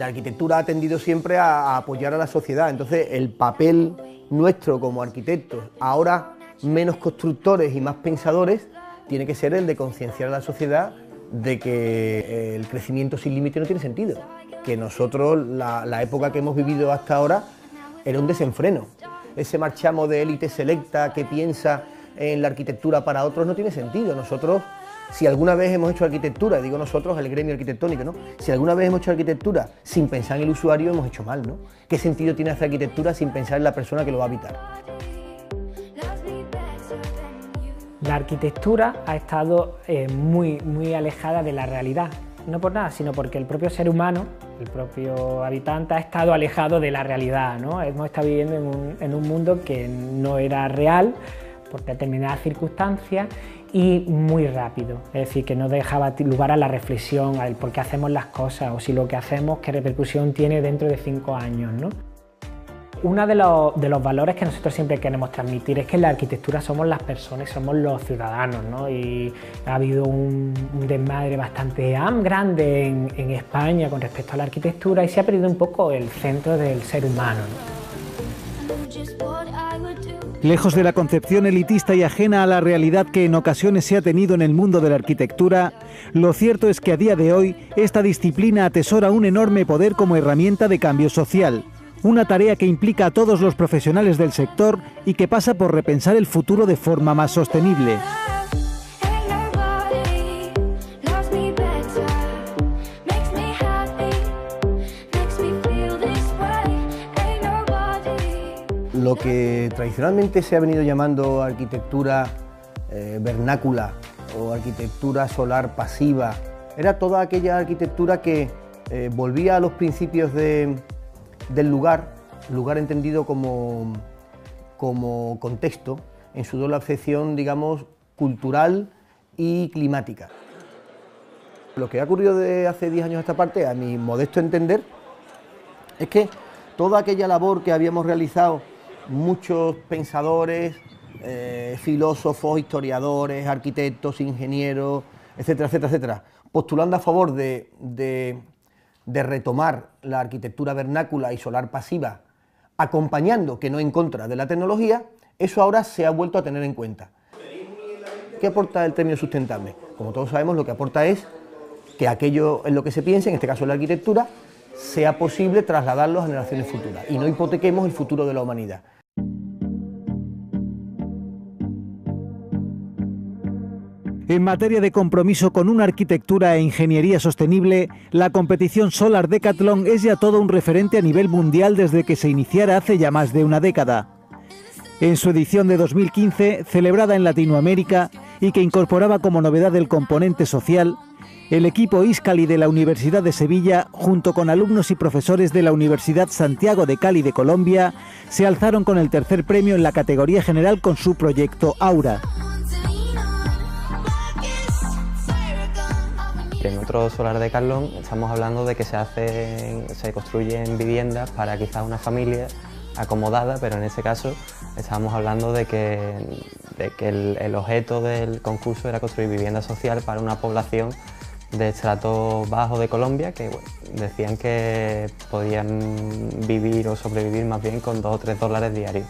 La arquitectura ha tendido siempre a apoyar a la sociedad, entonces el papel nuestro como arquitectos, ahora menos constructores y más pensadores, tiene que ser el de concienciar a la sociedad de que el crecimiento sin límite no tiene sentido, que nosotros, la época que hemos vivido hasta ahora, era un desenfreno. Ese marchamo de élite selecta que piensa en la arquitectura para otros no tiene sentido. Nosotros, si alguna vez hemos hecho arquitectura, digo nosotros, el gremio arquitectónico, ¿no? Si alguna vez hemos hecho arquitectura sin pensar en el usuario, hemos hecho mal, ¿no? ¿Qué sentido tiene hacer arquitectura sin pensar en la persona que lo va a habitar? La arquitectura ha estado muy alejada de la realidad, no por nada, sino porque el propio ser humano, el propio habitante, ha estado alejado de la realidad, ¿no? Hemos estado viviendo en un mundo que no era real por determinadas circunstancias y muy rápido, es decir, que no dejaba lugar a la reflexión, al por qué hacemos las cosas o si lo que hacemos, qué repercusión tiene dentro de 5 años, ¿no? Uno de los valores que nosotros siempre queremos transmitir es que en la arquitectura somos las personas, somos los ciudadanos, ¿no? Y ha habido un desmadre bastante grande en España con respecto a la arquitectura y se ha perdido un poco el centro del ser humano, ¿no? Lejos de la concepción elitista y ajena a la realidad que en ocasiones se ha tenido en el mundo de la arquitectura, lo cierto es que a día de hoy esta disciplina atesora un enorme poder como herramienta de cambio social. Una tarea que implica a todos los profesionales del sector y que pasa por repensar el futuro de forma más sostenible. Lo que tradicionalmente se ha venido llamando arquitectura vernácula o arquitectura solar pasiva, era toda aquella arquitectura que volvía a los principios del lugar entendido como contexto, en su doble acepción, digamos, cultural y climática. Lo que ha ocurrido de hace 10 años a esta parte, a mi modesto entender, es que toda aquella labor que habíamos realizado muchos pensadores, filósofos, historiadores, arquitectos, ingenieros, etcétera, etcétera, etcétera, postulando a favor de retomar la arquitectura vernácula y solar pasiva, acompañando, que no en contra de la tecnología, eso ahora se ha vuelto a tener en cuenta. ¿Qué aporta el término sustentable? Como todos sabemos, lo que aporta es que aquello en lo que se piense, en este caso la arquitectura, sea posible trasladarlo a generaciones futuras y no hipotequemos el futuro de la humanidad. En materia de compromiso con una arquitectura e ingeniería sostenible, la competición Solar Decathlon es ya todo un referente a nivel mundial desde que se iniciara hace ya más de una década. En su edición de 2015, celebrada en Latinoamérica y que incorporaba como novedad el componente social, el equipo Iscali de la Universidad de Sevilla, junto con alumnos y profesores de la Universidad Santiago de Cali de Colombia, se alzaron con el tercer premio en la categoría general con su proyecto Aura. En otro Solar Decathlon estamos hablando de que se construyen viviendas para quizás una familia acomodada, pero en este caso estábamos hablando de que el objeto del concurso era construir vivienda social para una población de estratos bajos de Colombia que decían que podían vivir o sobrevivir más bien con $2 o $3 diarios.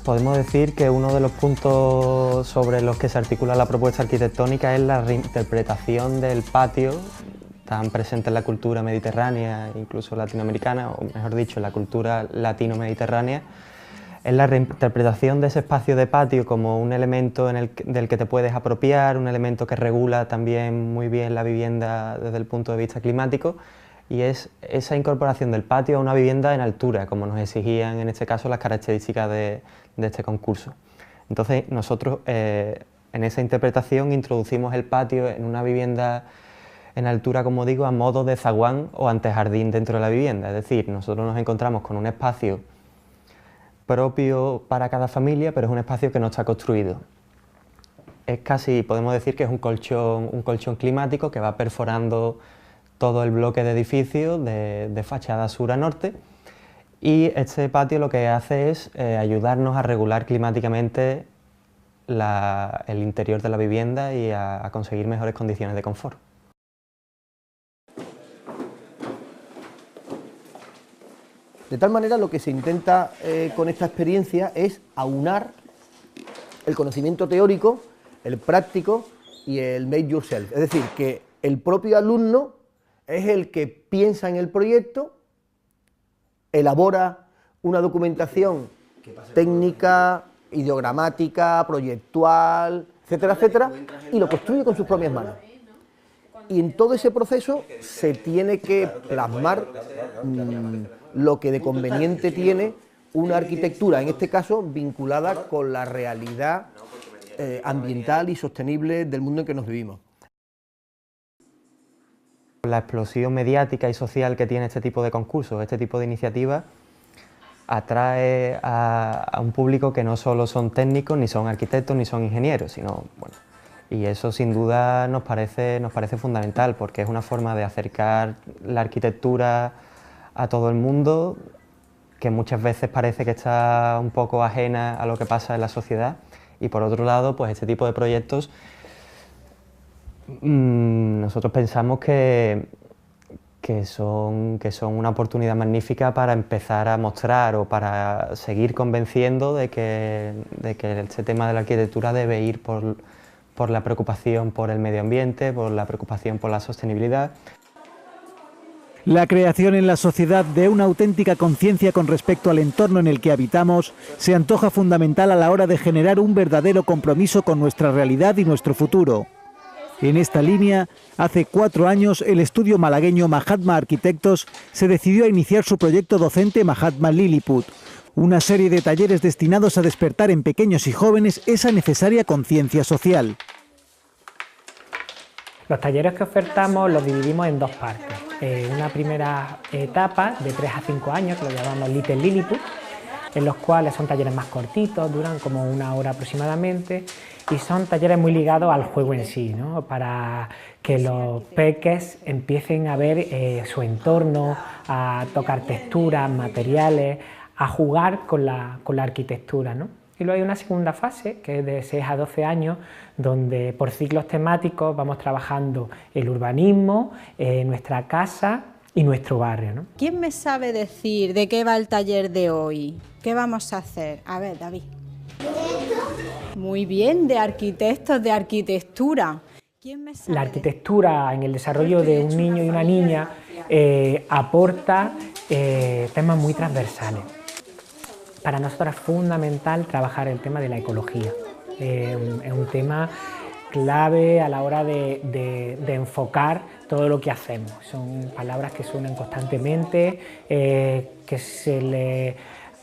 Podemos decir que uno de los puntos sobre los que se articula la propuesta arquitectónica es la reinterpretación del patio, tan presente en la cultura mediterránea, incluso latinoamericana, o mejor dicho, en la cultura latino-mediterránea. Es la reinterpretación de ese espacio de patio como un elemento del que te puedes apropiar, un elemento que regula también muy bien la vivienda desde el punto de vista climático, y es esa incorporación del patio a una vivienda en altura, como nos exigían en este caso las características de este concurso. Entonces nosotros en esa interpretación introducimos el patio en una vivienda en altura, como digo, a modo de zaguán o antejardín dentro de la vivienda, es decir, nosotros nos encontramos con un espacio propio para cada familia, pero es un espacio que no está construido. Es casi, podemos decir que es un colchón climático que va perforando todo el bloque de edificios de fachada sur a norte, y este patio lo que hace es ayudarnos a regular climáticamente el interior de la vivienda y a conseguir mejores condiciones de confort. De tal manera, lo que se intenta con esta experiencia es aunar el conocimiento teórico, el práctico y el made yourself. Es decir, que el propio alumno es el que piensa en el proyecto, elabora una documentación técnica, ideogramática, proyectual, etcétera, etcétera, y lo construye con sus propias manos. Y en todo ese proceso se tiene que plasmar lo que de conveniente tiene una arquitectura, en este caso vinculada con la realidad ambiental y sostenible del mundo en que nos vivimos. La explosión mediática y social que tiene este tipo de concursos, este tipo de iniciativas, atrae a un público que no solo son técnicos, ni son arquitectos, ni son ingenieros, sino, bueno, y eso sin duda nos parece fundamental, porque es una forma de acercar la arquitectura a todo el mundo, que muchas veces parece que está un poco ajena a lo que pasa en la sociedad, y por otro lado, pues este tipo de proyectos, nosotros pensamos que son una oportunidad magnífica para empezar a mostrar o para seguir convenciendo de que este tema de la arquitectura debe ir por la preocupación por el medio ambiente, por la preocupación por la sostenibilidad. La creación en la sociedad de una auténtica conciencia con respecto al entorno en el que habitamos se antoja fundamental a la hora de generar un verdadero compromiso con nuestra realidad y nuestro futuro. En esta línea, hace 4 años, el estudio malagueño Mahatma Arquitectos se decidió a iniciar su proyecto docente Mahatma Lilliput, una serie de talleres destinados a despertar en pequeños y jóvenes esa necesaria conciencia social. Los talleres que ofertamos los dividimos en 2 partes. Una primera etapa de 3 a 5 años, que lo llamamos Little Lilliput, en los cuales son talleres más cortitos, duran como 1 hora aproximadamente, y son talleres muy ligados al juego en sí, ¿no? Para que los peques empiecen a ver su entorno, a tocar texturas, materiales, a jugar con la arquitectura, ¿no? Y luego hay una segunda fase, que es de 6 a 12 años, donde por ciclos temáticos vamos trabajando el urbanismo, nuestra casa y nuestro barrio, ¿no? ¿Quién me sabe decir de qué va el taller de hoy? ¿Qué vamos a hacer? A ver, David. Muy bien, de arquitectos, de arquitectura. ¿Quién me sabe? La arquitectura en el desarrollo de un niño y una niña aporta temas muy transversales. Para nosotros es fundamental trabajar el tema de la ecología. Es un tema clave a la hora de enfocar todo lo que hacemos. Son palabras que suenan constantemente, que se le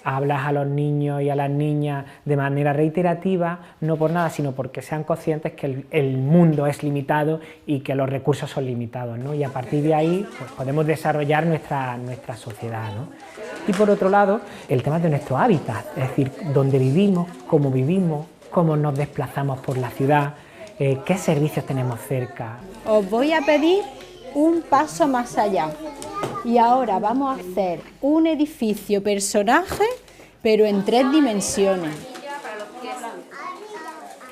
hablas a los niños y a las niñas de manera reiterativa, no por nada, sino porque sean conscientes que el mundo es limitado y que los recursos son limitados, ¿no? Y a partir de ahí pues, podemos desarrollar nuestra sociedad, ¿no? Y por otro lado, el tema de nuestro hábitat, es decir, dónde vivimos, cómo nos desplazamos por la ciudad, qué servicios tenemos cerca. Os voy a pedir un paso más allá. Y ahora vamos a hacer un edificio personaje, pero en 3 dimensiones.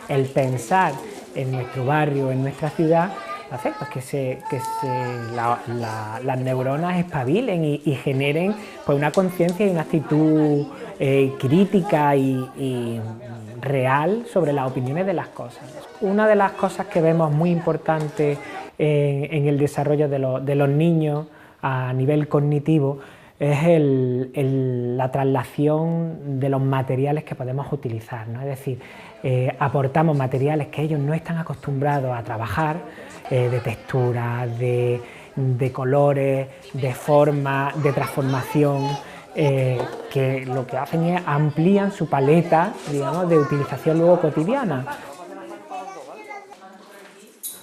El pensar en nuestro barrio, en nuestra ciudad, hace pues, que las neuronas espabilen y generen pues, una conciencia y una actitud crítica y real sobre las opiniones de las cosas. Una de las cosas que vemos muy importante en el desarrollo de los niños a nivel cognitivo es la traslación de los materiales que podemos utilizar, ¿no? Es decir, aportamos materiales que ellos no están acostumbrados a trabajar, de textura, de colores, de forma, de transformación, que lo que hacen es amplían su paleta, digamos, de utilización luego cotidiana.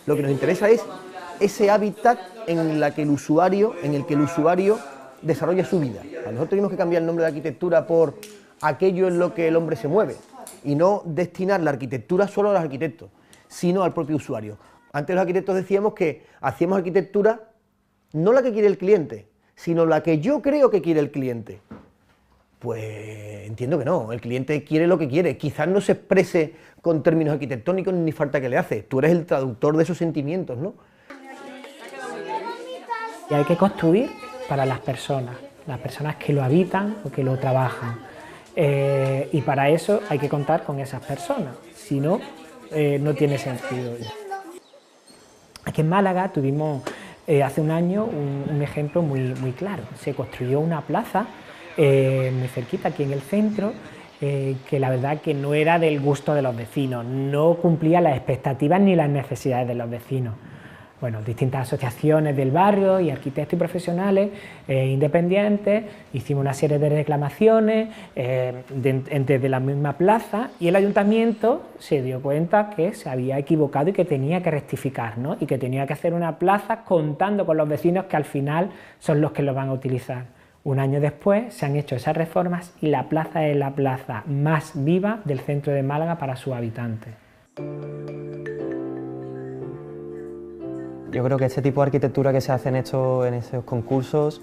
Lo que nos interesa es ese hábitat en el que el usuario desarrolla su vida. A nosotros tenemos que cambiar el nombre de arquitectura por aquello en lo que el hombre se mueve y no destinar la arquitectura solo a los arquitectos, sino al propio usuario. Antes los arquitectos decíamos que hacíamos arquitectura no la que quiere el cliente, sino la que yo creo que quiere el cliente. Pues entiendo que no, el cliente quiere lo que quiere, quizás no se exprese con términos arquitectónicos ni falta que le hace, tú eres el traductor de esos sentimientos, ¿no? Y hay que construir para las personas las personas que lo habitan o que lo trabajan. Y para eso hay que contar con esas personas, si no, no tiene sentido. Aquí en Málaga tuvimos hace un año un ejemplo muy claro. Se construyó una plaza muy cerquita, aquí en el centro, que la verdad que no era del gusto de los vecinos, no cumplía las expectativas ni las necesidades de los vecinos. Bueno, distintas asociaciones del barrio y arquitectos y profesionales independientes hicimos una serie de reclamaciones desde la misma plaza, y el ayuntamiento se dio cuenta que se había equivocado y que tenía que rectificar, ¿no? Y que tenía que hacer una plaza contando con los vecinos, que al final son los que lo van a utilizar. Un año después se han hecho esas reformas y la plaza es la plaza más viva del centro de Málaga para sus habitantes. Yo creo que este tipo de arquitectura que se hace en estos concursos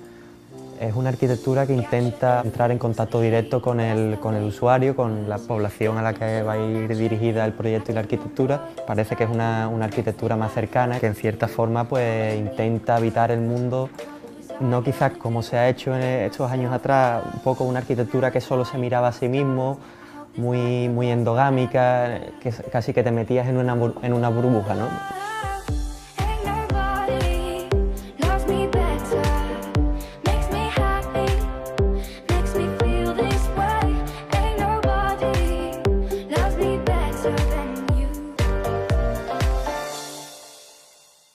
es una arquitectura que intenta entrar en contacto directo con el usuario, con la población a la que va a ir dirigida el proyecto y la arquitectura. Parece que es una arquitectura más cercana, que en cierta forma pues intenta habitar el mundo, no quizás como se ha hecho en estos años atrás, un poco una arquitectura que solo se miraba a sí mismo, muy endogámica, que casi que te metías en una burbuja, ¿no?